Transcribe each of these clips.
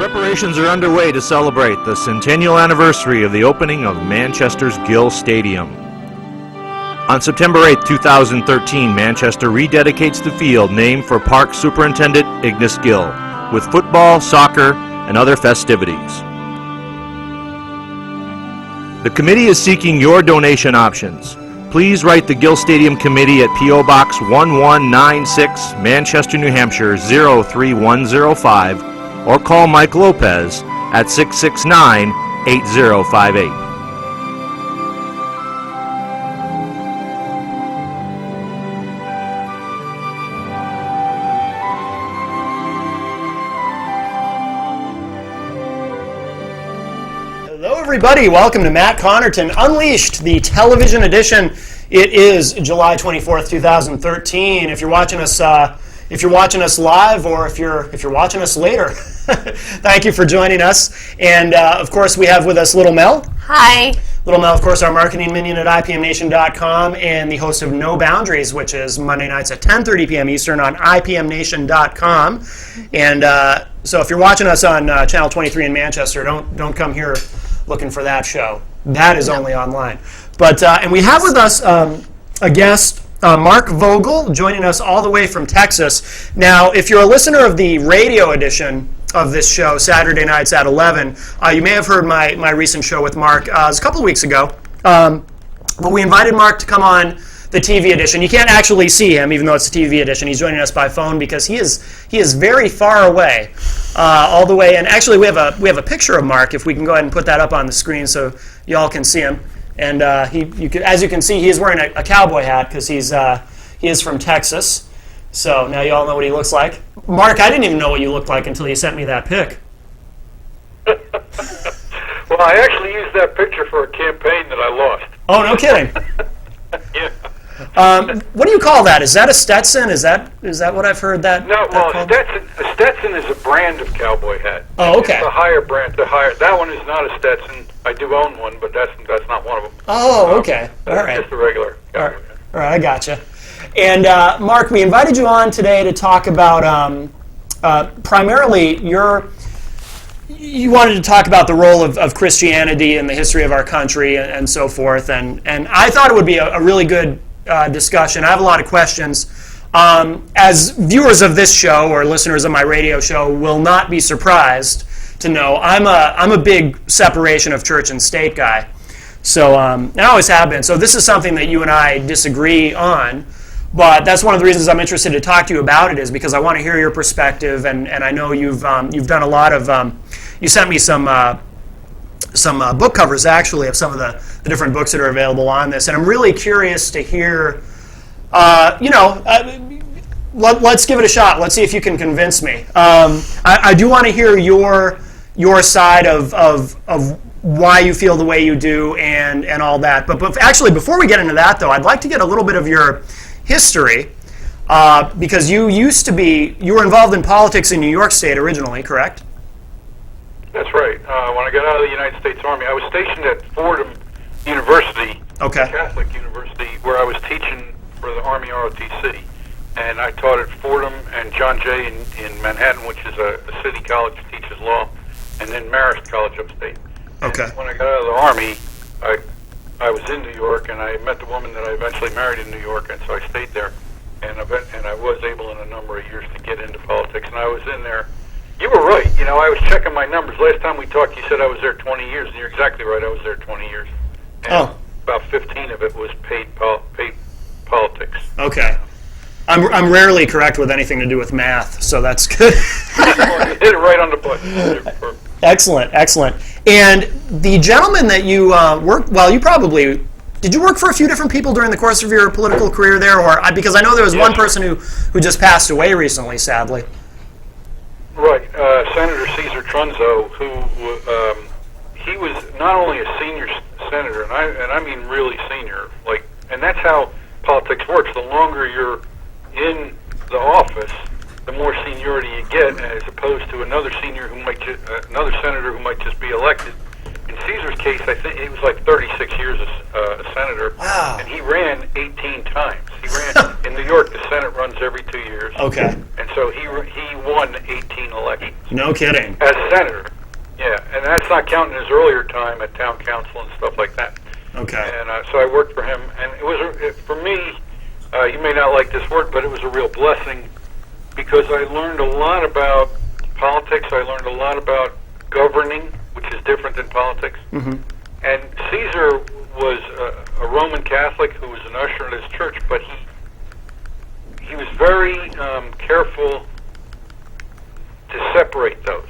Preparations are underway to celebrate the centennial anniversary of the opening of Manchester's Gill Stadium. On September 8, 2013, Manchester rededicates the field named for Park Superintendent Ignace Gill, with football, soccer, and other festivities. The committee is seeking your donation options. Please write the Gill Stadium Committee at P.O. Box 1196, Manchester, New Hampshire 03105, or call Mike Lopez at 669-8058. Hello everybody, welcome to Matt Connarton Unleashed, the television edition. It is July 24th, 2013. If you're watching us live, or if you're watching us later, thank you for joining us. And of course, we have with us Little Mel. Hi. Little Mel, of course, our marketing minion at IPMNation.com, and the host of No Boundaries, which is Monday nights at 10:30 p.m. Eastern on IPMNation.com. And so if you're watching us on Channel 23 in Manchester, don't come here looking for that show. That is only online. But and we have with us a guest, Mark Vogel, joining us all the way from Texas. Now, if you're a listener of the radio edition of this show, Saturday nights at 11, you may have heard my recent show with Mark. It was a couple of weeks ago. But we invited Mark to come on the TV edition. You can't actually see him, even though it's the TV edition. He's joining us by phone because he is very far away, all the way. And actually, we have a picture of Mark. If we can go ahead and put that up on the screen so y'all can see him. And as you can see, he is wearing a cowboy hat because he is from Texas. So now you all know what he looks like. Mark, I didn't even know what you looked like until you sent me that pic. Well, I actually used that picture for a campaign that I lost. Oh, no kidding. Yeah. What do you call that? Is that a Stetson? Is that what I've heard that? No, well, called? a Stetson is a brand of cowboy hat. Oh, okay. It's a higher brand. That one is not a Stetson. I do own one, but that's not one of them. Oh, okay. All right. Just a regular cowboy hat. All right, I gotcha. And Mark, we invited you on today to talk about primarily you wanted to talk about the role of Christianity in the history of our country and so forth. And I thought it would be a really good discussion. I have a lot of questions. As viewers of this show or listeners of my radio show will not be surprised to know, I'm a big separation of church and state guy. So, and I always have been. So this is something that you and I disagree on. But that's one of the reasons I'm interested to talk to you about it, is because I want to hear your perspective, and I know you've done a lot of you sent me some book covers actually of some of the different books that are available on this, and I'm really curious to hear let's give it a shot. Let's see if you can convince me. I do want to hear your side of why you feel the way you do and all that. But actually, before we get into that though, I'd like to get a little bit of your history, because you were involved in politics in New York State originally, correct? That's right. When I got out of the United States Army, I was stationed at Fordham University, Okay. Catholic University, where I was teaching for the Army ROTC. And I taught at Fordham and John Jay in Manhattan, which is a city college that teaches law, and then Marist College upstate. Okay. And when I got out of the Army, I was in New York, and I met the woman that I eventually married in New York, and so I stayed there. And I was able in a number of years to get into politics, and I was in there. You were right. I was checking my numbers. Last time we talked, you said I was there 20 years, and you're exactly right. I was there 20 years. And about 15 of it was paid politics. Okay. I'm rarely correct with anything to do with math, so that's good. Well, you hit it right on the button. Excellent. And the gentleman that you did you work for a few different people during the course of your political career there, or because I know there was one person who just passed away recently, sadly. Right, Senator Caesar Trunzo, who he was not only a senior senator, and I mean really senior, and that's how politics works. The longer you're in the office, the more seniority you get, as opposed to another senator who might just be elected. In Caesar's case, I think he was like 36 years as a senator, wow. And he ran 18 times. He ran in New York. The Senate runs every 2 years. Okay. And so he won 18 elections. No kidding. as senator. Yeah, and that's not counting his earlier time at town council and stuff like that. Okay. And so I worked for him, and for me, you may not like this word, but it was a real blessing because I learned a lot about politics. I learned a lot about governing, which is different than politics. Mm-hmm. And Caesar was a Roman Catholic who was an usher in his church, but he was very careful to separate those.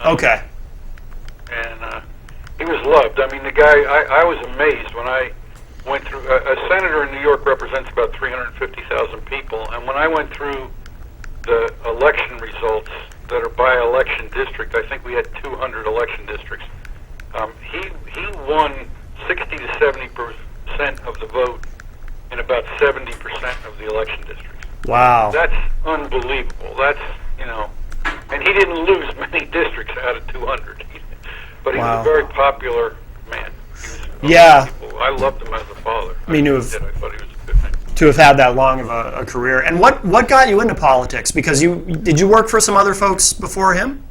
Okay. And he was loved. I mean, the guy, I was amazed when I went through, a senator in New York represents about 350,000 people, and when I went through the election results that are by election district, I think we had 200 election districts. He won 60 to 70% of the vote in about 70% of the election districts. Wow. That's unbelievable. That's, and he didn't lose many districts out of 200. But he was a very popular man. Yeah. I loved him as a father. I mean, I thought he was a good man. To have had that long of a career. And what got you into politics? Because did you work for some other folks before him?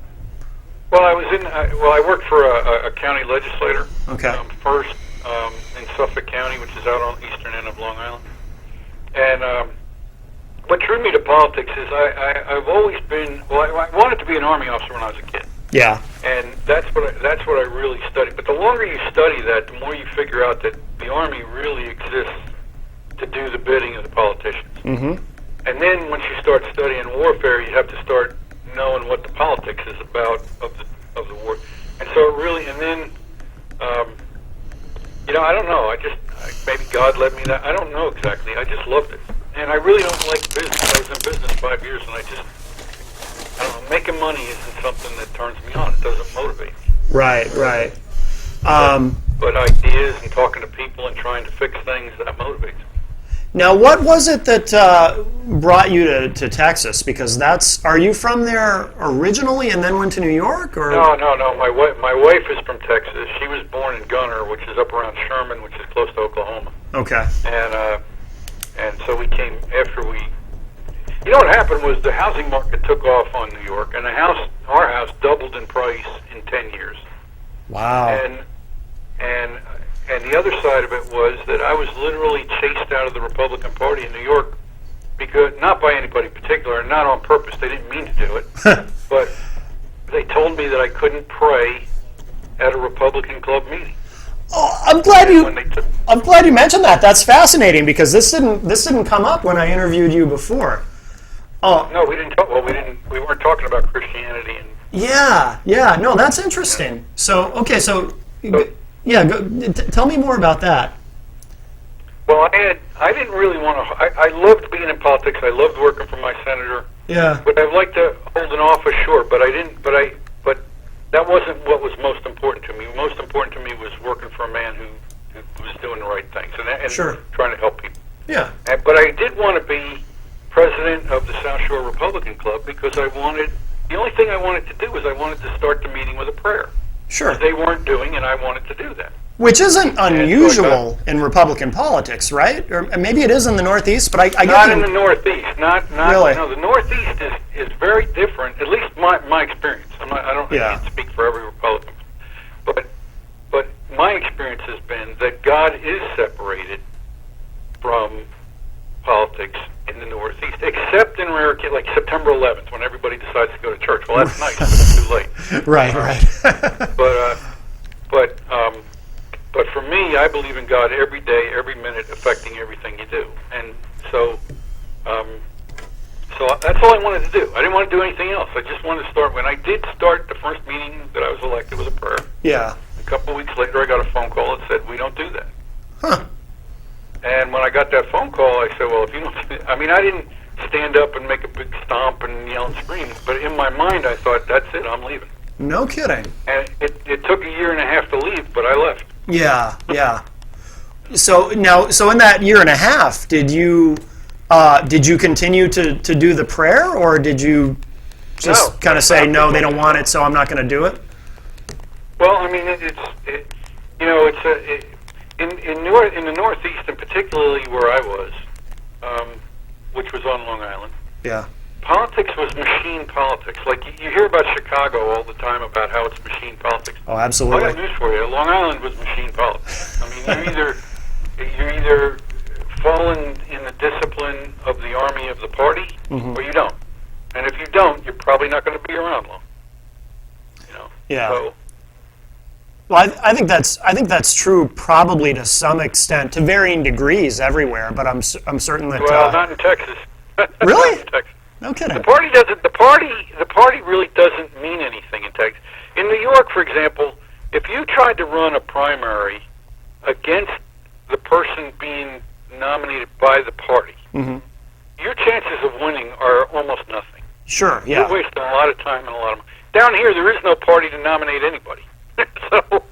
Well, I worked for a county legislator. Okay. First in Suffolk County, which is out on the eastern end of Long Island. And what drew me to politics is I've always been, I wanted to be an Army officer when I was a kid. Yeah. And that's what I really studied. But the longer you study that, the more you figure out that the Army really exists to do the bidding of the politicians. Mm-hmm. And then once you start studying warfare, you have to start knowing what the politics is about of the war. And so it really, and then, I don't know. Maybe God led me that. I don't know exactly. I just loved it. And I really don't like business. I was in business 5 years, and I don't know, making money isn't something that turns me on. It doesn't motivate me. Right. But ideas and talking to people and trying to fix things, that motivates me. Now, what was it that brought you to Texas? Because are you from there originally and then went to New York? Or? No. My wife is from Texas. She was born in Gunner, which is up around Sherman, which is close to Oklahoma. Okay. And so we came after we. What happened was the housing market took off on New York, and our house doubled in price in 10 years. Wow. And the other side of it was that I was literally chased out of the Republican Party in New York, because not by anybody particular, and not on purpose. They didn't mean to do it, but they told me that I couldn't pray at a Republican club meeting. Oh, I'm glad you mentioned that. That's fascinating because this didn't come up when I interviewed you before. Oh no, we didn't talk. Well, we weren't talking about Christianity and. Yeah. No, that's interesting. So okay, tell me more about that. Well, I didn't really want to. I loved being in politics. I loved working for my senator. Yeah. But I'd like to hold an office, sure. But I didn't. But that wasn't what was most important to me. Most important to me was working for a man who was doing the right things and sure. trying to help people. Yeah. But I did want to be president of the South Shore Republican Club because the only thing I wanted to do was I wanted to start the meeting with a prayer. Sure. Which they weren't doing, and I wanted to do that. Which isn't unusual in Republican politics, right? Or maybe it is in the Northeast, but I get not in the Northeast. Not really. No, the Northeast is very different. At least my experience. I don't I can't speak for every Republican, but my experience has been that God is separated from politics in the Northeast, except in rare cases, like September 11th, when everybody decides to go to church. Well, that's nice, but it's too late. Right. But for me, I believe in God every day, every minute, affecting everything you do. And so that's all I wanted to do. I didn't want to do anything else. I just wanted to start. When I did start the first meeting that I was elected with a prayer, yeah. A couple of weeks later, I got a phone call that said, "We don't do that." Huh. And when I got that phone call, I said, "Well, if you don't," I mean, I didn't stand up and make a big stomp and yell and scream, but in my mind, I thought, "That's it. I'm leaving." No kidding. And it took a year and a half to leave, but I left. Yeah. So in that year and a half, did you continue to do the prayer, or did you just kind of say, no, they don't want it, so I'm not going to do it? Well, I mean, in the Northeast, and particularly where I was, which was on Long Island. Yeah. politics was machine politics. Like you hear about Chicago all the time about how it's machine politics. Oh, I absolutely. got news for you. Long Island was machine politics. I mean, you're either fallen in the discipline of the army of the party, or you don't. And if you don't, you're probably not going to be around long. You know. Yeah. So, Well, I think that's true probably to some extent, to varying degrees everywhere. But I'm certain that. well, not in Texas. Really? Not in Texas. No kidding. The party doesn't. The party really doesn't mean anything in Texas. In New York, for example, if you tried to run a primary against the person being nominated by the party, your chances of winning are almost nothing. Sure. You're Yeah. wasting a lot of time and a lot of money. Down here, there is no party to nominate anybody. So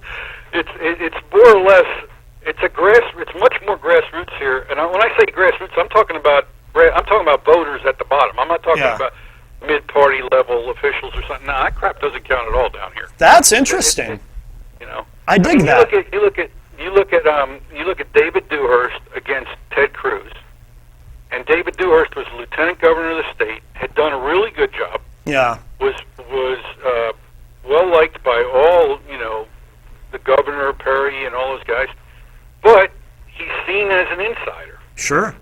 it's more or less it's much more grassroots here. And when I say grassroots, I'm talking about voters at the bottom. I'm not talking about mid-party level officials or something. No, that crap doesn't count at all down here. That's interesting. You know, I dig that. You look at David Dewhurst against Ted Cruz, and David Dewhurst was lieutenant governor of the state, had done a really good job. Yeah. Was well liked by all, the governor, Perry, and all those guys, but he's seen as an insider. Sure.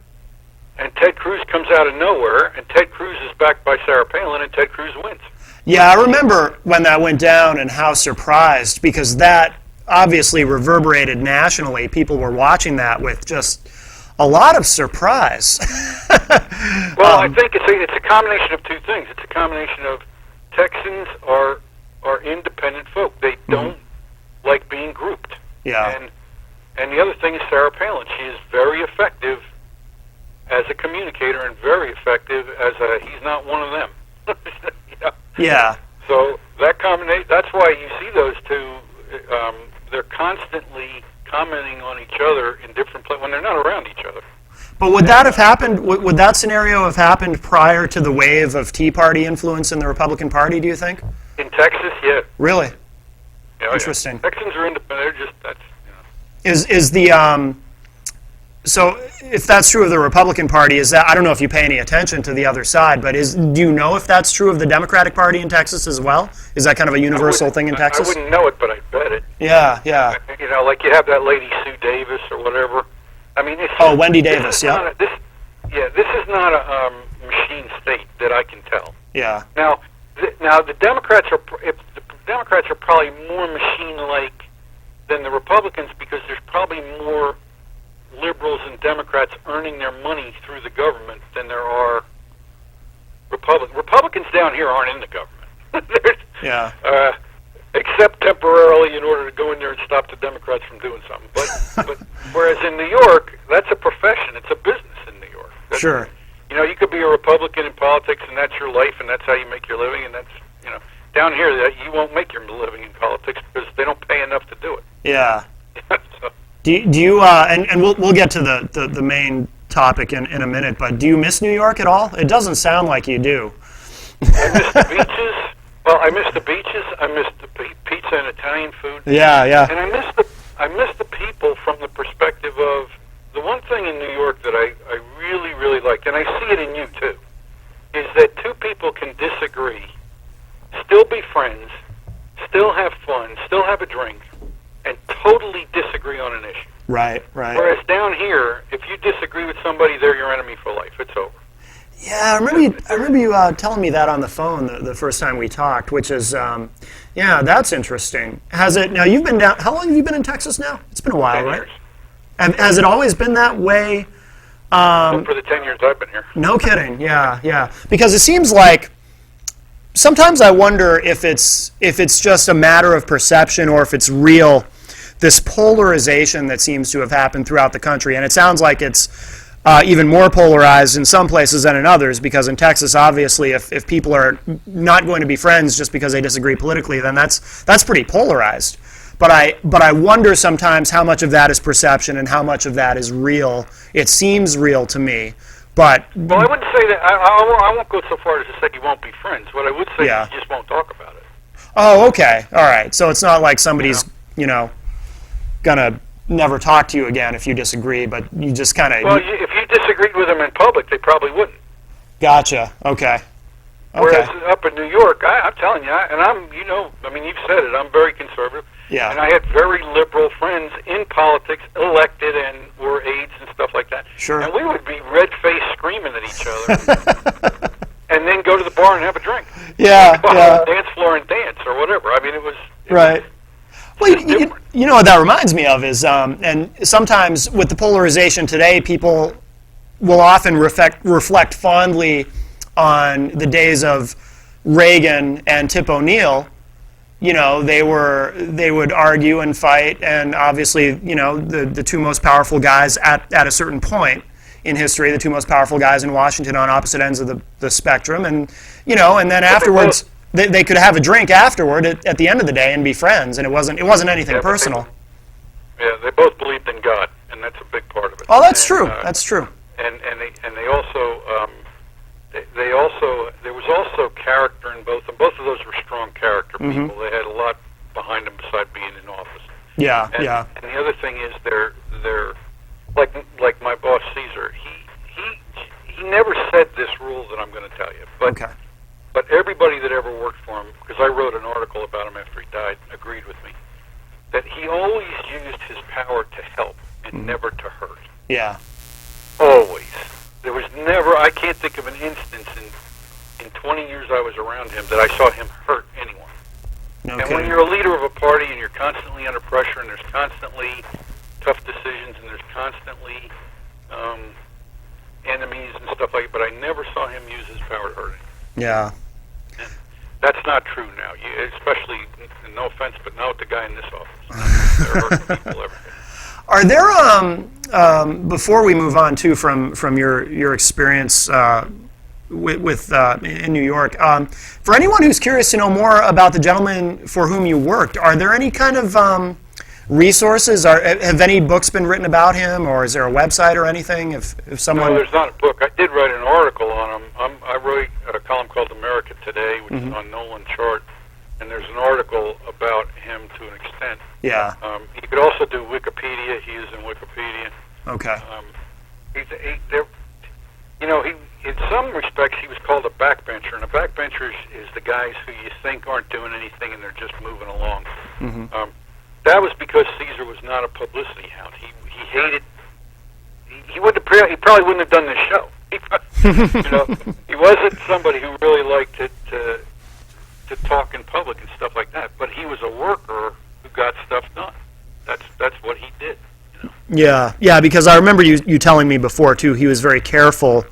And Ted Cruz comes out of nowhere, and Ted Cruz is backed by Sarah Palin, and Ted Cruz wins. Yeah, I remember when that went down and how surprised, because that obviously reverberated nationally. People were watching that with just a lot of surprise. Well, I think it's a combination of two things. It's a combination of Texans are independent folk. They don't like being grouped. Yeah. And the other thing is Sarah Palin. She is very effective as a communicator and very effective as he's not one of them. Yeah. So that combination, that's why you see those two, they're constantly commenting on each other in different places when they're not around each other. But would that have happened, would that scenario have happened prior to the wave of Tea Party influence in the Republican Party, do you think? In Texas, yeah. Really? Yeah, Interesting. Yeah. Texans are independent. They're just, that's, Is the, so if that's true of the Republican Party, is that, I don't know if you pay any attention to the other side, but do you know if that's true of the Democratic Party in Texas as well? Is that kind of a universal thing in Texas? I wouldn't know it, but I bet it. Yeah, yeah. Like you have that lady Sue Davis or whatever. I mean, Wendy Davis, yeah. This is not a machine state that I can tell. Yeah. Now the Democrats are probably more machine-like than the Republicans because there's probably more liberals and Democrats earning their money through the government than there are Republicans. Republicans down here aren't in the government. Yeah. Except temporarily in order to go in there and stop the Democrats from doing something. But whereas in New York, that's a profession. It's a business in New York. Sure. You could be a Republican in politics, and that's your life, and that's how you make your living, and that's, down here, that you won't make your living in politics because they don't pay enough to do it. Yeah. So, Do you and we'll get to the main topic in a minute, but do you miss New York at all? It doesn't sound like you do. I miss the beaches. Well, I miss the beaches. I miss the pizza and Italian food. Yeah, yeah. And I miss the people from the perspective of the one thing in New York that I really, really like, and I see it in you too, is that two people can disagree, still be friends, still have fun, still have a drink, and totally disagree on an issue. Right, right. Whereas down here, if you disagree with somebody, they're your enemy for life. It's over. Yeah, I remember you telling me that on the phone the first time we talked, which is, yeah, that's interesting. Now you've been down, how long have you been in Texas now? It's been a while, 10 right? years. Has it always been that way? Well, for the 10 years I've been here. No kidding, yeah, yeah. Because it seems like, sometimes I wonder if it's just a matter of perception or if it's real, this polarization that seems to have happened throughout the country. And it sounds like it's even more polarized in some places than in others, because in Texas, obviously, if people are not going to be friends just because they disagree politically, then that's pretty polarized. But I wonder sometimes how much of that is perception and how much of that is real. It seems real to me. But well, I wouldn't say that. I won't go so far as to say you won't be friends. What I would say is you just won't talk about it. Oh, okay, all right. So it's not like somebody's gonna never talk to you again if you disagree, but you just kind of. Well, if you disagreed with them in public, they probably wouldn't. Gotcha. Okay. Whereas up in New York, I'm telling you, and I mean, you've said it, I'm very conservative. Yeah. And I had very liberal friends in politics, elected, and were aides and stuff like that. Sure. And we would be red-faced screaming at each other. And then go to the bar and have a drink. Yeah, Go yeah. on the dance floor and dance or whatever. I mean, it was Right. Well, different. you know what that reminds me of is, and sometimes with the polarization today, people will often reflect fondly on the days of Reagan and Tip O'Neill. You know, they would argue and fight, and obviously, you know, the two most powerful guys at a certain point in history, the two most powerful guys in Washington on opposite ends of the spectrum, and you know, and then afterwards they could have a drink afterward at the end of the day and be friends, and it wasn't anything personal. They both believed in God, and that's a big part of it. Oh, that's true. That's true. And they also there was also character in both, and both of those were strong character people. They had a lot behind them besides being in office. Yeah, And, yeah. And the other thing is they're like my boss Caesar. He never said this rule that I'm going to tell you, but Okay. but everybody that ever worked for him, because I wrote an article about him after he died, agreed with me that he always used his power to help and never to hurt. Yeah. Always. There was never, I can't think of an instance in 20 years I was around him that I saw him hurt anyone. No And when kidding. you're a leader of a party and you're constantly under pressure and there's constantly tough decisions and there's constantly enemies and stuff like that, but I never saw him use his power to hurt anyone. Yeah. And that's not true now, especially, no offense, but not with the guy in this office. They're hurting people every day. Are there before we move on too from your experience with in New York, for anyone who's curious to know more about the gentleman for whom you worked, are there any kind of resources? Have any books been written about him, or is there a website or anything? If someone No, there's not a book. I did write an article on him. I wrote a column called America Today, which is on Nolan Chart, and there's an article about him to an extent. Yeah. You could also do Wikipedia. He is in Wikipedia. Okay. In some respects, he was called a backbencher, and a backbencher is the guys who you think aren't doing anything and they're just moving along. That was because Caesar was not a publicity hound. He hated. He probably wouldn't have done this show. He wasn't somebody who really liked to talk in public and stuff like that. But he was a worker who got stuff done. That's what he did. Yeah, because I remember you telling me before too. He was very careful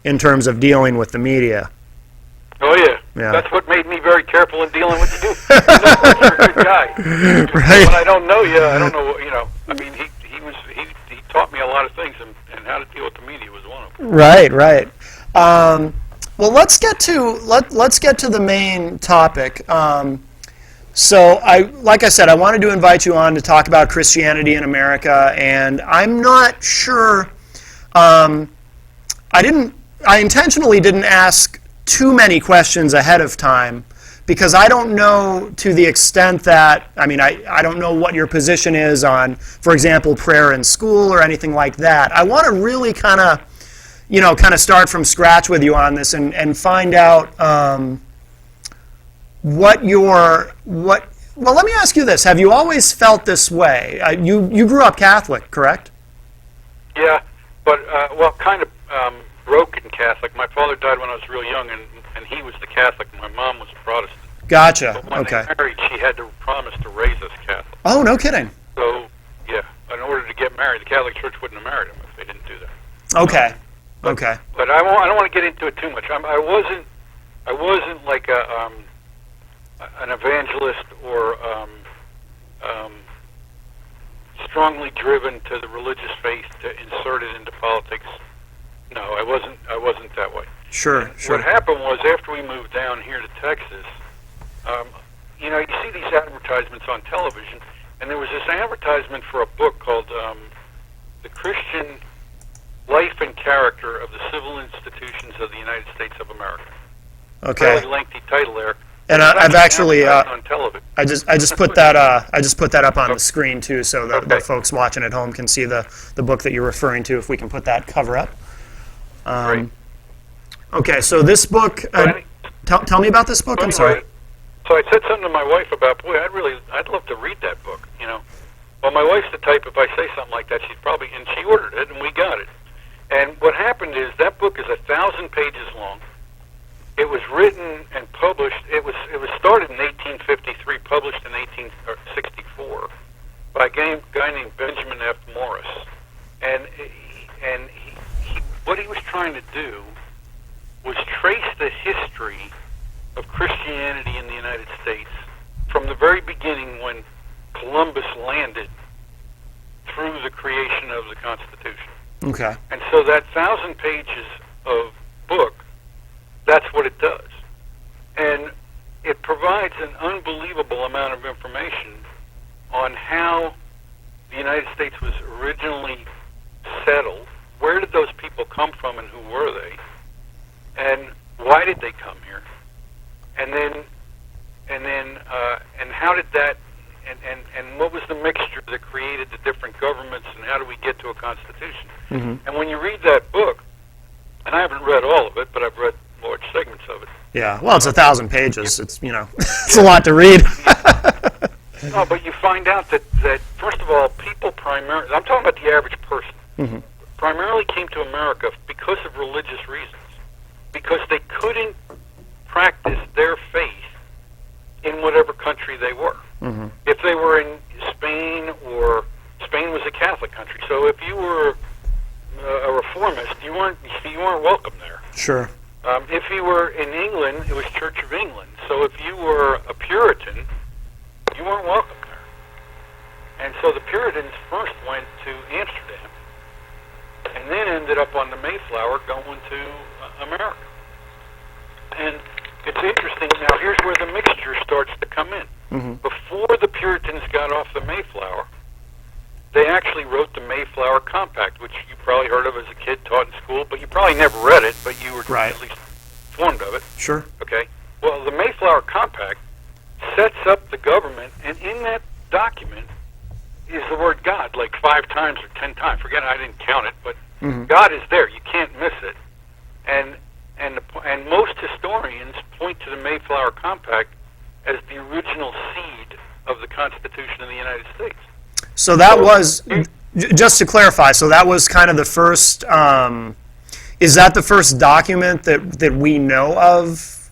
in terms of dealing with the media. Oh yeah. That's what made me very careful in dealing with you. You're a good guy. Right. When I don't know you, I don't know. I mean, he taught me a lot of things, and how to deal with the media was one of them. Right. Well, let's get to the main topic. So, like I said, I wanted to invite you on to talk about Christianity in America, and I'm not sure. I intentionally didn't ask too many questions ahead of time because I don't know to the extent that, I don't know what your position is on, for example, prayer in school or anything like that. I want to really kind of start from scratch with you on this and find out well, let me ask you this. Have you always felt this way? You grew up Catholic, correct? Yeah, but, kind of broken Catholic. My father died when I was real young, and he was the Catholic. My mom was a Protestant. Gotcha. But when Okay. they married, she had to promise to raise us Catholic. Oh, no kidding. So, yeah, in order to get married, the Catholic Church wouldn't have married him if they didn't do that. Okay. Okay. But I don't want to get into it too much. I wasn't like an evangelist or strongly driven to the religious faith to insert it into politics. No, I wasn't that way. Sure. What happened was after we moved down here to Texas, you see these advertisements on television, and there was this advertisement for a book called The Christian Life and Character of the Civil Institutions of the United States of America. Okay. Really lengthy title there. And I've actually on television. I just put that up on the screen too, so that the folks watching at home can see the book that you're referring to. If we can put that cover up. Great. Okay, so this book. Tell me about this book. I'm sorry. So I said something to my wife about, boy, I'd love to read that book, Well, my wife's the type, if I say something like that, and she ordered it, and we got it. And what happened is that book is 1,000 pages long. It was written and published. It was started in 1853, published in 1864 by a guy named Benjamin F. Morris. And what he was trying to do was trace the history of Christianity in the United States from the very beginning when Columbus landed through the creation of the Constitution. Okay. And so that 1,000 pages of book, that's what it does. And it provides an unbelievable amount of information on how the United States was originally settled, where did those people come from and who were they, and why did they come here, and how did that, and what was the mixture that created the different governments, and how do we get to a constitution? Mm-hmm. And when you read that book, and I haven't read all of it, but I've read large segments of it. Yeah, well, it's 1,000 pages. It's it's a lot to read. No, but you find out that first of all, people primarily, I'm talking about the average person, Mm-hmm. primarily came to America because of religious reasons, because they couldn't practice their faith in whatever country they were. Mm-hmm. If they were in Spain, or Spain was a Catholic country, so if you were a reformist, you weren't welcome there. Sure. If you were in England, it was Church of England. So if you were a Puritan, you weren't welcome there. And so the Puritans first went to Amsterdam, and then ended up on the Mayflower going to America. And it's interesting. Now, here's where the mixture starts to come in. Mm-hmm. Before the Puritans got off the Mayflower, they actually wrote the Mayflower Compact, which you probably heard of as a kid, taught in school, but you probably never read it, but you were Right. at least informed of it. Sure. Okay? Well, the Mayflower Compact sets up the government, and in that document is the word God, like 5 times or 10 times. Forget, I didn't count it, but Mm-hmm. God is there. You can't miss it. And most historians point to the Mayflower Compact as the original seed of the Constitution of the United States. So that was, just to clarify, so that was kind of the first, is that the first document that we know of?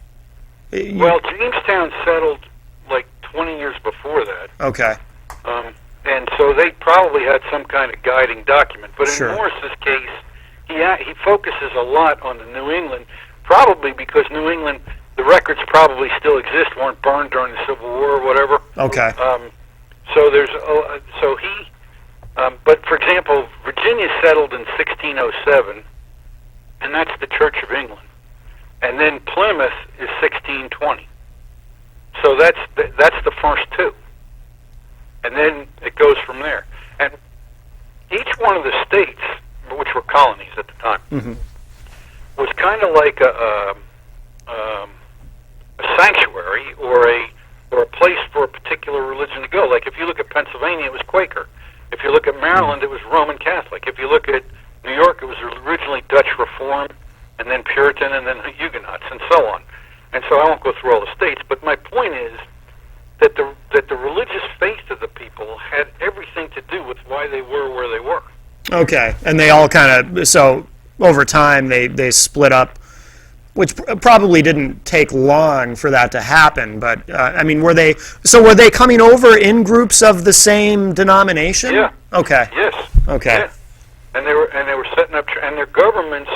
Well, Jamestown settled like 20 years before that. Okay. And so they probably had some kind of guiding document. But in Sure. Morris's case, he focuses a lot on the New England, probably because New England, the records probably still exist, weren't burned during the Civil War or whatever. Okay. So there's but for example, Virginia settled in 1607, and that's the Church of England, and then Plymouth is 1620. So that's the first two, and then it goes from there. And each one of the states, which were colonies at the time, Mm-hmm. was kind of like a sanctuary or a place for a particular religion to go. Like if you look at Pennsylvania, it was Quaker. If you look at Maryland, it was Roman Catholic. If you look at New York, it was originally Dutch Reform, and then Puritan, and then Huguenots, and so on. And so I won't go through all the states, but my point is that the religious faith of the people had everything to do with why they were where they were. Okay, and they all kind of, so over time they split up, which probably didn't take long for that to happen, but I mean, were they coming over in groups of the same denomination? Yeah. Okay. Yes. Okay. Yeah. And they were setting up, and their governments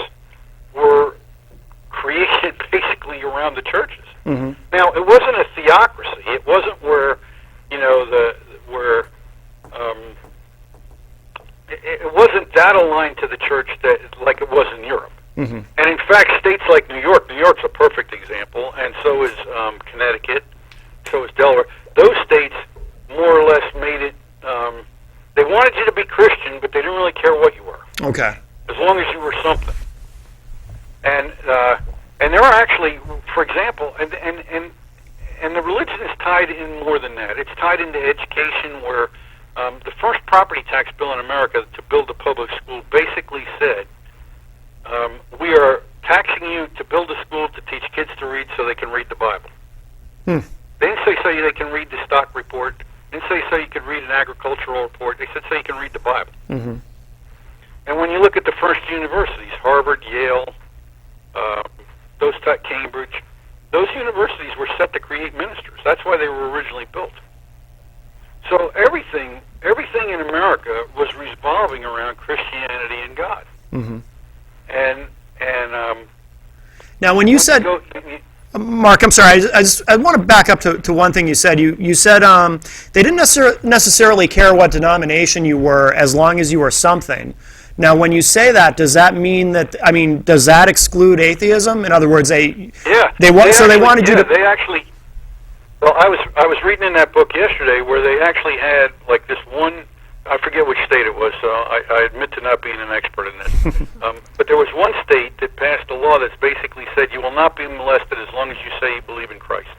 were created basically around the churches. Mm-hmm. Now, it wasn't a theocracy. It wasn't where, it wasn't that aligned to the church that like it was in Europe. Mm-hmm. And in fact, states like New York's a perfect example, and so is Connecticut, so is Delaware. Those states more or less made it, they wanted you to be Christian, but they didn't really care what you were, Okay. as long as you were something. And there are actually, for example, and the religion is tied in more than that. It's tied into education, where the first property tax bill in America to build a public school basically said, we are taxing you to build a school to teach kids to read so they can read the Bible. Hmm. They didn't say so they can read the stock report. They didn't say so you could read an agricultural report. They said so you can read the Bible. Mm-hmm. And when you look at the first universities, Harvard, Yale, Cambridge, those universities were set to create ministers. That's why they were originally built. So everything in America was revolving around Christianity and God. Mm-hmm. And now, when you said, Mark, I'm sorry, I want to back up to one thing you said. You said they didn't necessarily care what denomination you were as long as you were something. Now, when you say that, does that mean that? I mean, does that exclude atheism? In other words, they wanted you to. They actually. Well, I was reading in that book yesterday where they actually had like this one. I forget which state it was, so I admit to not being an expert in this. But there was one state that passed a law that's basically said you will not be molested as long as you say you believe in Christ.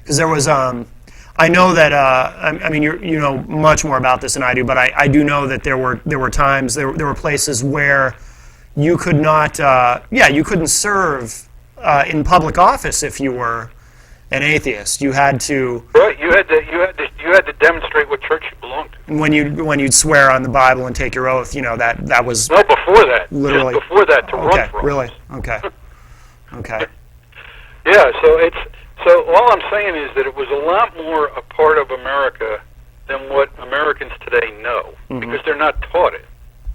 Because there was, I know that, I mean, you know much more about this than I do, but I do know that there were times, there were places where you could not, you couldn't serve in public office if you were an atheist. You had to. Right. You had to demonstrate what church you belonged to. When you'd swear on the Bible and take your oath, you know that was. No, before that. Literally. Just before that to run for really? office. Okay. Okay. Yeah. So all I'm saying is that it was a lot more a part of America than what Americans today know, because they're not taught it.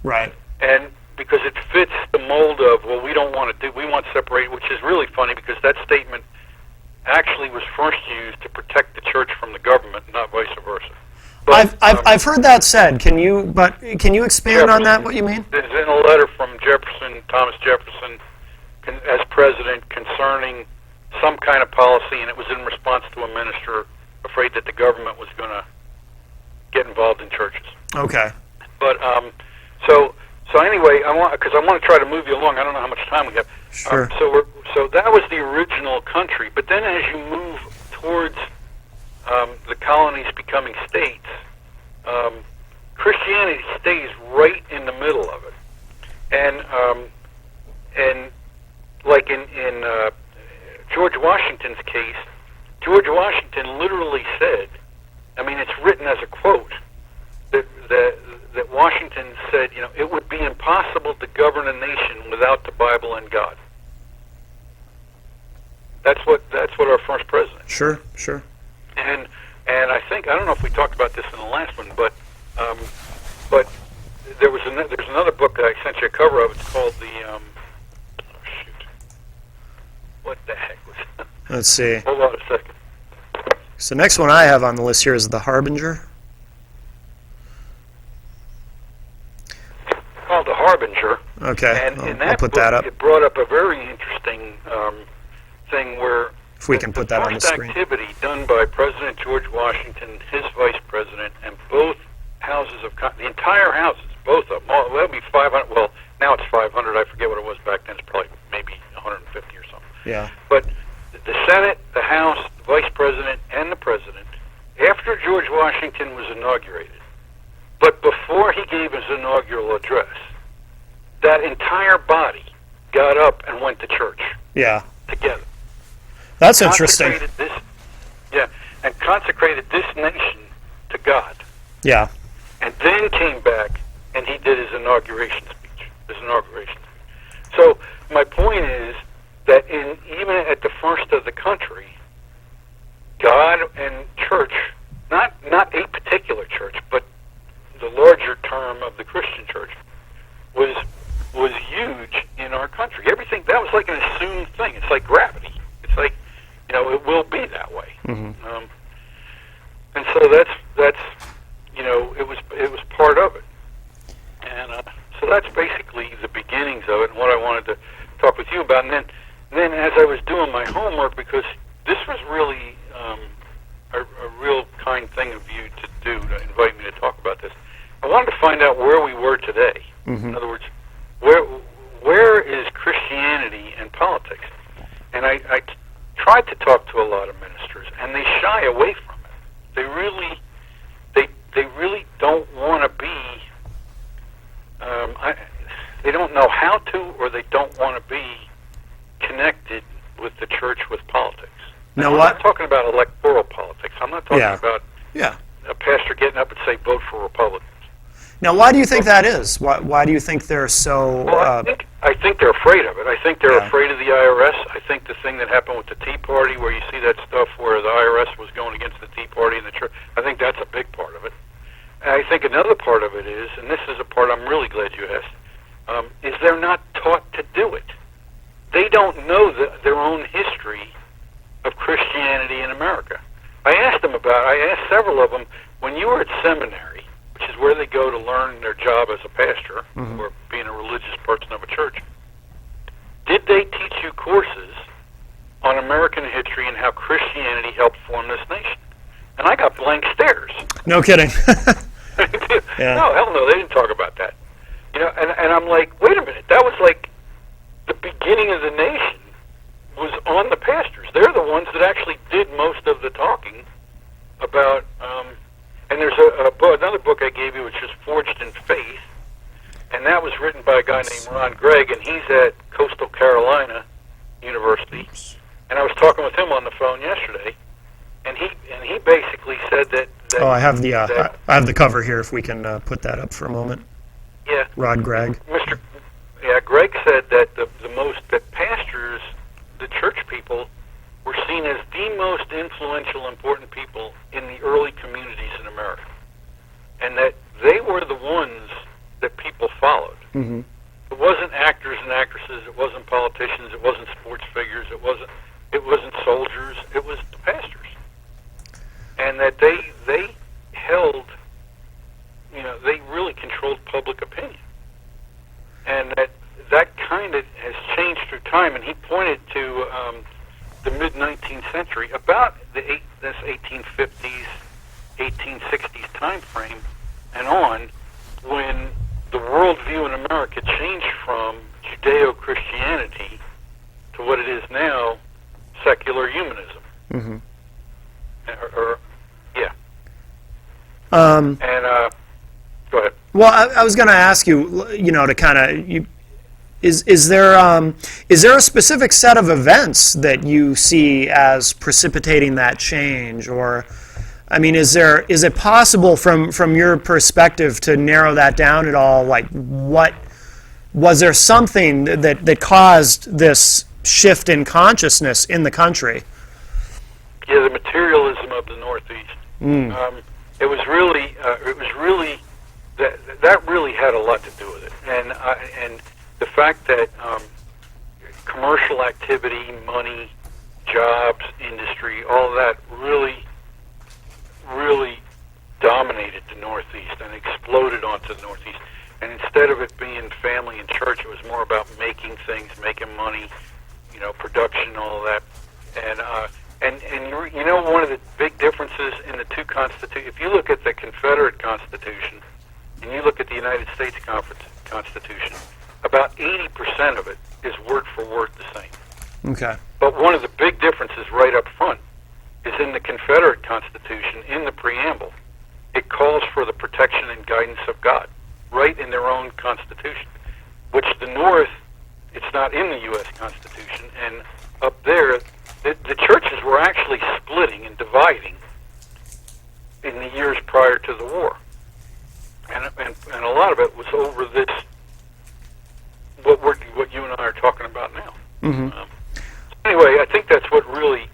Right. And because it fits the mold of, well, we want to separate, which is really funny because that statement actually was first used to protect the church from the government, not vice versa. But, I've heard that said. Can you expand on that? What you mean? There's in a letter from Thomas Jefferson, as president, concerning some kind of policy, and it was in response to a minister afraid that the government was going to get involved in churches. Okay. But so anyway, I want to try to move you along. I don't know how much time we have. Sure. So that was the original country. But then as you move towards the colonies becoming states, Christianity stays right in the middle of it. And like in George Washington's case, George Washington literally said, I mean, it's written as a quote, that Washington said, you know, it would be impossible to govern a nation without the Bible and God. That's what our first president. Sure. And I think, I don't know if we talked about this in the last one, but there's another book that I sent you a cover of. It's called what the heck was that? Let's see. Hold on a second. So next one I have on the list here is The Harbinger. Called The Harbinger. Okay, And in that I'll put book, that up. it brought up a very interesting thing where If we can put that on the screen. first activity done by President George Washington, his vice president, and both houses of the entire houses, both of them. Well, that'll be 500. Well, now it's 500. I forget what it was back then. It's probably maybe 150 or something. Yeah. But the Senate, the House, the Vice President, and the President, after George Washington was inaugurated, but before he gave his inaugural address, that entire body got up and went to church. Yeah. Together. That's interesting. And consecrated this nation to God. Yeah. And then came back and he did his inauguration speech. So my point is that even at the first of the country, God and church, not a particular church, but the larger term of the Christian church, was huge in our country. Everything that was like an assumed thing. It's like gravity. It's like, you know, it will be that way. Mm-hmm. And so that's you know, it was part of it. And so that's basically the beginnings of it and what I wanted to talk with you about. And then as I was doing my homework, because this was really a real kind thing of you to do, to invite me to talk about this, I wanted to find out where we were today. Mm-hmm. In other words, where is Christianity and politics? And I tried to talk to a lot of ministers, and they shy away from it. They really don't want to be. they don't know how to, or they don't want to be connected with the church with politics. Now, I'm what? not talking about electoral politics. I'm not talking Yeah. about Yeah. a pastor getting up and say vote for Republicans. Now, why do you think that is? Why do you think they're so? Well, I think they're afraid of it. I think they're Yeah. afraid of the IRS. I think the thing that happened with the Tea Party, where you see that stuff where the IRS was going against the Tea Party and the church, I think that's a big part of it. And I think another part of it is, and this is a part I'm really glad you asked, is they're not taught to do it. They don't know their own history of Christianity in America. I asked several of them, when you were at seminary, which is where they go to learn their job as a pastor, or being a religious person of a church, did they teach you courses on American history and how Christianity helped form this nation? And I got blank stares. No kidding. Yeah. No, hell no, they didn't talk about that. You know, and I'm like, wait a minute, that was like the beginning of the nation was on the pastors. They're the ones that actually did most of the talking about, and there's another book I gave you, which is Forged in Faith, and that was written by a guy named Ron Gregg, and he's at Coastal Carolina University, and I was talking with him on the phone yesterday, and he basically said that Oh, I have the cover here. If we can put that up for a moment. yeah, Rod Gregg. Greg said that that pastors, the church people, were seen as the most influential, important people in the early communities in America, and that they were the ones that people followed. Mm-hmm. It wasn't actors and actresses. It wasn't politicians. It wasn't sports figures. It wasn't soldiers. It was the pastors, and that they held, they really controlled public opinion, and that kind of has changed through time. And he pointed to the mid-19th century, about this 1850s, 1860s time frame, and on, when the worldview in America changed from Judeo-Christianity to what it is now, secular humanism. Mm-hmm. Yeah. And go ahead. well, I was going to ask you, to kind of is there a specific set of events that you see as precipitating that change, or I mean, is it possible from your perspective to narrow that down at all? Like, what was there something that caused this shift in consciousness in the country? Yeah, the materialism of the Northeast. It was really that really had a lot to do with it, and the fact that commercial activity, money, jobs, industry, all that really dominated the Northeast and exploded onto the Northeast. And instead of it being family and church, it was more about making things, making money, production, all of that. And one of the big differences in the two constitutions, if you look at the Confederate Constitution and you look at the United States Constitution, about 80% of it is word for word the same. Okay. But one of the big differences right up front is in the Confederate Constitution, in the preamble, it calls for the protection and guidance of God, right in their own Constitution, which the North, it's not in the U.S. Constitution, and up there, the churches were actually splitting and dividing in the years prior to the war. And a lot of it was over this, what you and I are talking about now. Mm-hmm. Anyway, I think that's what really,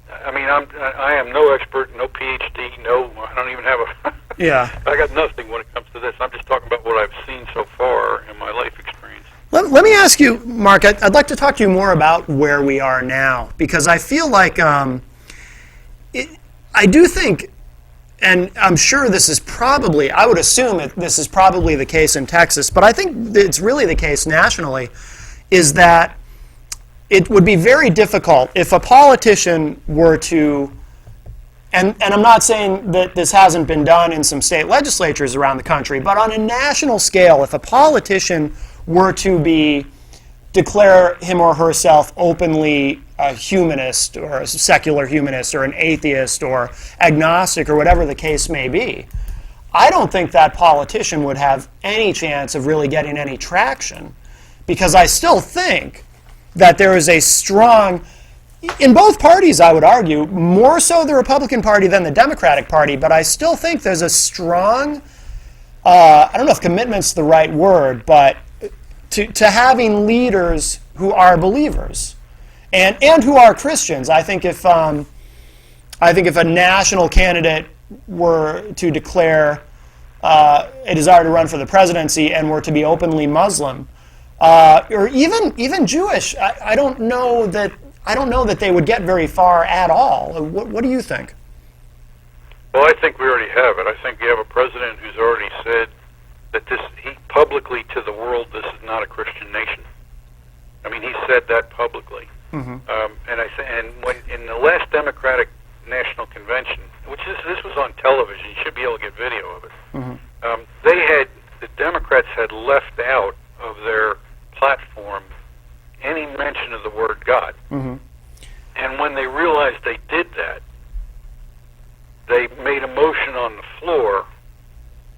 I am no expert, no PhD, I don't even have a, Yeah. I got nothing when it comes to this. I'm just talking about what I've seen so far in my life experience. Let me ask you, Mark, I'd like to talk to you more about where we are now, because I feel like I do think, and I'm sure this is probably, I would assume this is probably the case in Texas, but I think it's really the case nationally, is that it would be very difficult if a politician were to, and I'm not saying that this hasn't been done in some state legislatures around the country, but on a national scale, if a politician were to declare him or herself openly a humanist or a secular humanist or an atheist or agnostic or whatever the case may be, I don't think that politician would have any chance of really getting any traction. because I still think that there is a strong, in both parties I would argue, more so the Republican Party than the Democratic Party, but I still think there's a strong, I don't know if commitment's the right word, but to having leaders who are believers and who are Christians. I think if a national candidate were to declare a desire to run for the presidency and were to be openly Muslim, or even Jewish, I don't know that they would get very far at all. What do you think? Well, I think we already have it. I think we have a president who's already said that he publicly to the world, this is not a Christian nation. I mean, he said that publicly. Mm-hmm. In the last Democratic National Convention, this was on television, you should be able to get video of it. Mm-hmm. The Democrats had left out of their platform any mention of the word God. Mm-hmm. And when they realized they did that, they made a motion on the floor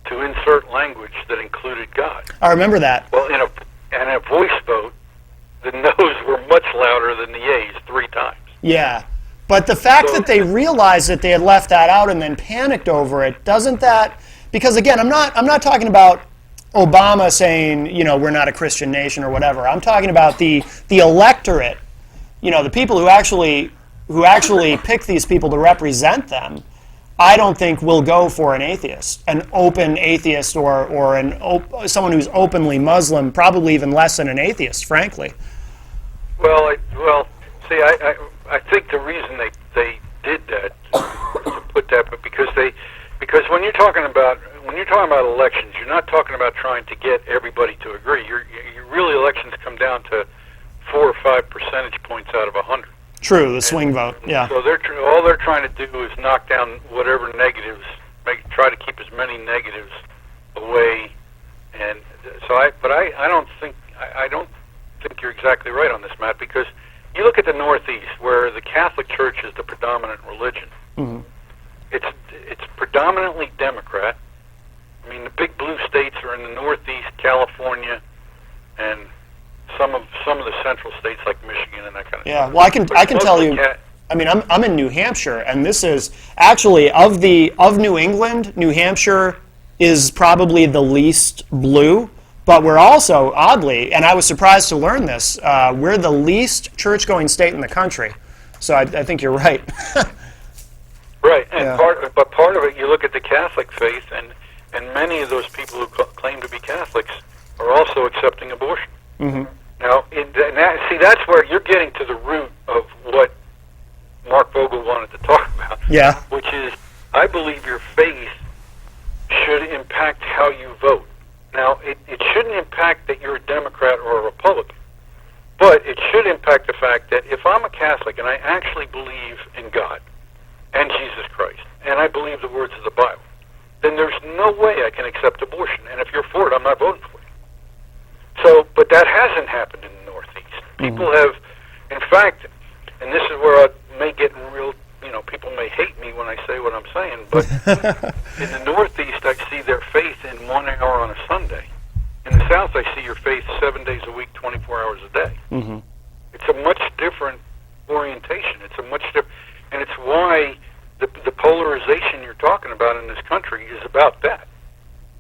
to insert language that included God. I remember that. Well, in a voice vote, the no's were much louder than the yeas 3 times. Yeah. But the fact that they realized that they had left that out and then panicked over it, doesn't that, because again, I'm not talking about Obama saying, we're not a Christian nation or whatever. I'm talking about the electorate, the people who actually pick these people to represent them. I don't think will go for an atheist, an open atheist, or someone who's openly Muslim, probably even less than an atheist, frankly. Well, see, I think the reason they did that, to put that, but because when you're talking about elections, you're not talking about trying to get everybody to agree. Really, elections come down to 4 or 5 percentage points out of 100. True, the swing vote. Yeah. So all they're trying to do is knock down whatever negatives, try to keep as many negatives away. And so I don't think you're exactly right on this, Matt, because you look at the Northeast, where the Catholic Church is the predominant religion. Mm-hmm. It's predominantly Democrat. I mean, the big blue states are in the Northeast, California, and some of the central states like Michigan and that kind of stuff. Yeah, well, I can tell you. I mean, I'm in New Hampshire, and this is actually of New England. New Hampshire is probably the least blue, but we're also oddly, and I was surprised to learn this. We're the least church-going state in the country, so I think you're right. Right, and part of it, you look at the Catholic faith, and many of those people who claim to be Catholics are also accepting abortion. Mm-hmm. Now, that's where you're getting to the root of what Mark Vogel wanted to talk about. Yeah. Which is, I believe your faith should impact how you vote. Now, it shouldn't impact that you're a Democrat or a Republican, but it should impact the fact that if I'm a Catholic and I actually believe in God and Jesus Christ, and I believe the words of the Bible, then there's no way I can accept abortion. And if you're for it, I'm not voting for you. So, but that hasn't happened in the Northeast. People have, in fact, and this is where I may get real, people may hate me when I say what I'm saying, but in the Northeast, I see their faith in 1 hour on a Sunday. In the South, I see your faith 7 days a week, 24 hours a day. Mm-hmm. It's a much different orientation. It's a much different, and it's why the polarization you're talking about in this country is about that.